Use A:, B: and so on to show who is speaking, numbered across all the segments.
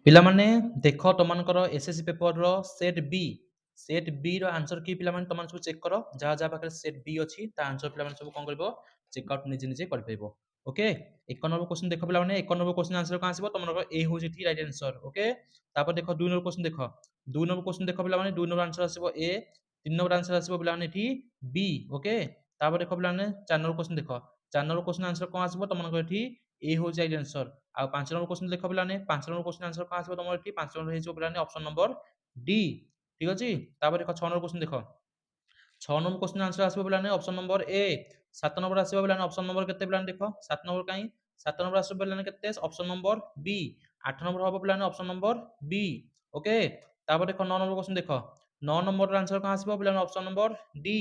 A: ପିଲାମାନେ ଦେଖ ତମମାନଙ୍କର SSC ପେପରର set ବି ର ଆନ୍ସର କି ପିଲାମାନେ ତମମାନେ ସବୁ ଚେକ୍ କର ଯାହା ଯାହା ପାଖରେ ସେଟ୍ ବି ଅଛି ତା ଆନ୍ସର ପିଲାମାନେ ସବୁ କଣ କରିବ ଚେକ୍ ଆଉଟ୍ ନିଜେ ନିଜେ କରିପାରିବ ଓକେ। 1 ନମ୍ବର क्वेश्चन ଦେଖ ପିଲାମାନେ 1 ନମ୍ବର क्वेश्चन ଆନ୍ସର କଣ ଆସିବ ତମମାନଙ୍କର ଏ ହେଉଛି ଏଠି ରାଇଟ୍ ଆନ୍ସର ଓକେ। ତାପରେ ଦେଖ 2 ନମ୍ବର क्वेश्चन ଦେଖ 2 ନମ୍ବର क्वेश्चन ଦେଖ ପିଲାମାନେ 2 ନମ୍ବର ଆନ୍ସର ଆସିବ ଏ 3 ନମ୍ବର ଆନ୍ସର ଆସିବ ପିଲାମାନେ ଏଠି ବି ଓକେ। ତାପରେ ଦେଖ ପିଲାମାନେ 4 ନମ୍ବର क्वेश्चन ଦେଖ 4 ନମ୍ବର क्वेश्चन ଆନ୍ସର କଣ ଆସିବ ତମମାନଙ୍କର ଏଠି ए ହେଉଛି ରାଇଟ୍ ଆନ୍ସର। ଆଉ 5 ନମ୍ବର क्वेश्चन ଦେଖ ପିଲାମାନେ 5 ନମ୍ବର क्वेश्चन ଆନ୍ସର କଣ ଆସିବ ତମର ଏଠି 5 ନମ୍ବର ହେଇଯିବ ପିଲାମାନେ ଅପସନ ନମ୍ବର ଡି ଠିକ ଅଛି। ତାପରେ ଦେଖ 6 ନମ୍ବର क्वेश्चन ଦେଖ 6 ନମ୍ବର क्वेश्चन आंसर आसीबो पिलाने ऑप्शन नंबर ए 7 नंबर आसीबो पिलाने ऑप्शन नंबर केते पिलाने देखो 7 नंबर काई 7 नंबर आसीबो पिलाने केते ऑप्शन नंबर बी 8 नंबर होबो पिलाने ऑप्शन नंबर बी ओके। तापर देखो 9 नंबर क्वेश्चन देखो 9 नंबर आंसर कहां आसीबो पिलाने ऑप्शन नंबर डी।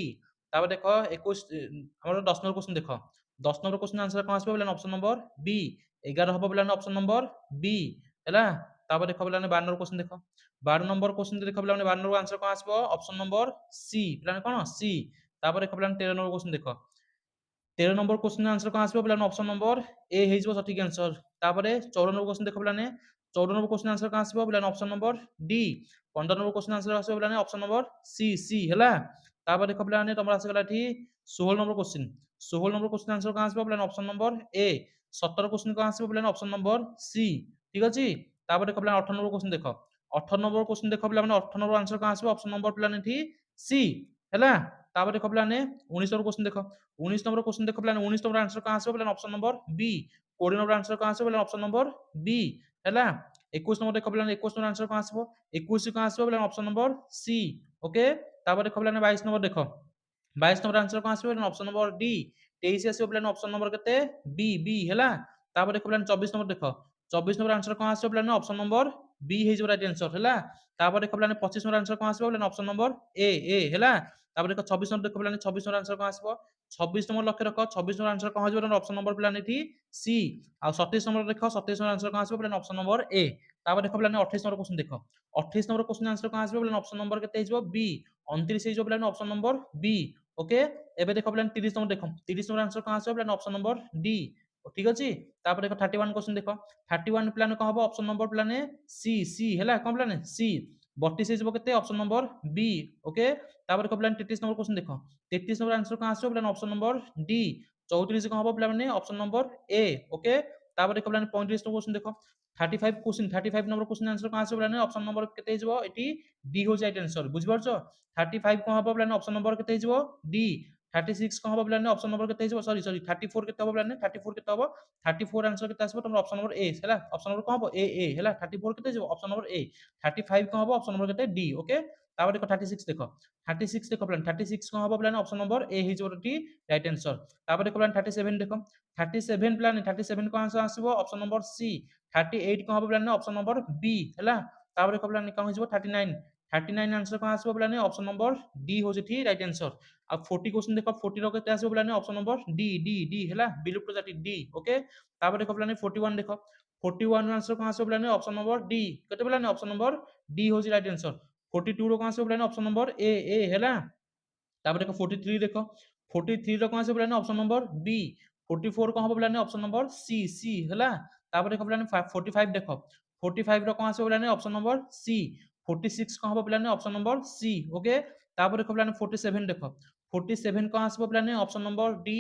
A: तापर देखो 21 हमर 10 नंबर क्वेश्चन देखो 10 नंबर क्वेश्चन आंसर कहां आसीबो पिलाने ऑप्शन नंबर बी 11 होबो पिलाने ऑप्शन नंबर बी हैला। तापर देखो पिलाने 12 नंबर क्वेश्चन देखो 12 नंबर क्वेश्चन देखो पिलाने 12 नंबर आंसर कहां आसीबो ऑप्शन नंबर सी पिलाने कोन सी। तापर देखो पिलाने 13 नंबर क्वेश्चन देखो 13 नंबर क्वेश्चन आंसर कहां आसीबो पिलाने ऑप्शन नंबर ए हेजिबो सठिक आंसर। तापर 14 नंबर क्वेश्चन देखो पिलाने 14 नंबर क्वेश्चन आंसर कहां आसीबो पिलाने option number D 15 number question answer आसीबो पिलाने ऑप्शन नंबर सी सी हैला। तापर देखो पिलाने तमरा आसी गला एठी 16 number question 16 number question answer कहां आसीबो पिलाने ऑप्शन नंबर ए 17 क्वेश्चन कहां आसीबो पिलाने ऑप्शन नंबर सी ठीक अछि। तापर देखो पिलाने 18 नंबर क्वेश्चन देखो 18 नंबर क्वेश्चन देखो पिलाने 18 नंबर आंसर कहां आसीबो ऑप्शन नंबर पिलाने एठी सी हैला। तापर देखो पिलाने 19 नंबर क्वेश्चन देखो 19 नंबर क्वेश्चन देखो पिलाने 19 नंबर आंसर कहां आसीबो पिलाने option number B 20 number answer कहां आसीबो पिलाने ऑप्शन नंबर बी हैला। 21 नंबर देखो पिलाने 21 नंबर आंसर कहां आसीबो 21 कहां आसीबो पिलाने ऑप्शन नंबर सी ओके। तापर देखो पिलाने 22 नंबर देखो 22 नंबर आंसर कहां आसीबो पिलाने ऑप्शन नंबर डी 23 आसीबो पिलाने ऑप्शन नंबर केते बी बी हैला। तापर देखो पिलाने 24 नंबर देखो 24 नंबर आंसर कहां आसीबो पिलाने ऑप्शन नंबर बी हेजिबो राइट आंसर हैला। तापर देखो पिलाने 25 नंबर आंसर कहां आसीबो पिलाने ऑप्शन नंबर ए ए हैला। तापर देखो 26 नंबर देखो पिलाने 26 नंबर आंसर कहां आसीबो 26 नंबर लक्ष्य रखो 26 नंबर आंसर कहां होजिबो ऑप्शन नंबर पिलाने एठी सी। आ 27 नंबर देखो 27 नंबर आंसर कहां आसीबो पिलाने ऑप्शन नंबर ए। तापर देखो पिलाने 28 नंबर क्वेश्चन देखो 28 नंबर क्वेश्चन आंसर कहां आसीबो पिलाने ऑप्शन नंबर केते हेजिबो बी 29 हेजिबो पिलाने ऑप्शन नंबर बी ओके। एबे देखो पिलाने 30 नंबर देखो 30 नंबर आंसर कहां आसीबो पिलाने ऑप्शन नंबर डी ठीक अछि। तापर देखो 31 क्वेश्चन देखो 31 पिलाने कहां हबो ऑप्शन नंबर पिलाने सी सी हैला कोन पिलाने सी 32 हेजिबो केते ऑप्शन नंबर बी ओके। तापर देखो पिलाने 33 नंबर क्वेश्चन देखो 33 नंबर आंसर कहां आसीबो पिलाने ऑप्शन नंबर डी 34 कहां हबो पिलाने ऑप्शन नंबर ए ओके। तापर देखो पिलाने 35 नंबर क्वेश्चन देखो 35 नंबर क्वेश्चन आंसर कहां आसीबो पिलाने ऑप्शन नंबर केते हेजिबो एठी डी हो राइट आंसर बुझि परछो। 35 कहां हबो पिलाने ऑप्शन नंबर केते हेजिबो डी 36 कहां हबो पिलाने ऑप्शन नंबर केते हेजिबो सॉरी 34 केते हबो पिलाने 34 केते हबो 34 आंसर केते आसीबो तमर ऑप्शन नंबर ए हैला ऑप्शन नंबर कहां हबो ए ए हैला 34 केते हेजिबो ऑप्शन नंबर ए 35 कहां हबो ऑप्शन नंबर केते डी ओके। तापर देखो 36 देखो 36 देखो पिलाने 36 कहां हबो पिलाने ऑप्शन नंबर ए हेजिबो एठी राइट आंसर। तापर देखो पिलाने 37 देखो 37 पिलाने 37 को आंसर आसीबो ऑप्शन नंबर सी 38 कहां हबो पिलाने ऑप्शन नंबर बी हैला। तापर देखो पिलाने कहां हेजिबो 39 39 आंसर कहां आसीबो पिलाने ऑप्शन नंबर डी हो जेठी राइट आंसर। अब 40 क्वेश्चन देखो 40 रो केते आसीबो पिलाने option number D D D हैला विलुप्त जाति डी ओके। तापर देखो पिलाने 41 देखो 41 आंसर कहां आसीबो पिलाने ऑप्शन नंबर डी केते पिलाने ऑप्शन नंबर डी हो राइट आंसर। 42 रो कहां आसीबो पिलाने ऑप्शन नंबर ए ए हैला। तापर देखो 43 देखो 43 रो कहां आसीबो पिलाने ऑप्शन नंबर बी 44 कहां हबो पिलाने ऑप्शन नंबर सी सी हैला। तापर देखो पिलाने 45 देखो 45 रो कहां आसीबो पिलाने ऑप्शन नंबर सी 46 कहां हबो पिलाने ऑप्शन नंबर सी ओके। तापर देखो पिलाने 47 देखो 47 कहां आसीबो पिलाने ऑप्शन नंबर डी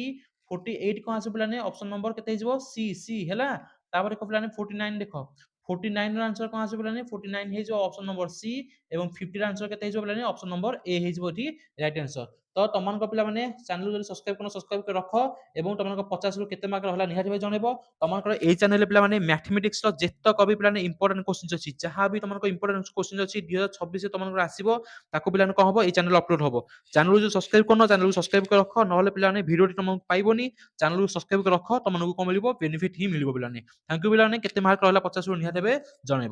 A: 48 कहां आसीबो पिलाने ऑप्शन नंबर केते हिजबो सी सी हैला। तापर देखो पिलाने 49 देखो 49 रो आंसर कहां आसीबो पिलाने 49 हेजो ऑप्शन नंबर सी एवं 50 रो आंसर केते हिजबो पिलाने ऑप्शन नंबर ए हेजबो एठी राइट आंसर। तो तमनक पिला माने चैनल जदि सब्सक्राइब करनो सब्सक्राइब कर रख एवं तमनक 50 रु केते मार्क रहला निहाती भाई जणेबो। तमनकर ए चैनल पिला माने मैथमेटिक्स रो जेत्त कवि पिला ने इंपोर्टेंट क्वेश्चन अछि जहां भी तमनक इंपोर्टेंट क्वेश्चन अछि 2026 तमनकर आसीबो ताको पिला ने कहबो ए चैनल अपलोड होबो। चैनल जो सब्सक्राइब करनो चैनल को सब्सक्राइब कर रख नहले पिला ने वीडियो तमन पाइबोनी चैनल को सब्सक्राइब कर रख तमनको को मिलिबो बेनिफिट ही मिलिबो पिला ने। थैंक यू पिला ने केते मार्क रहला 50 रु निहाती भाई जणेबो।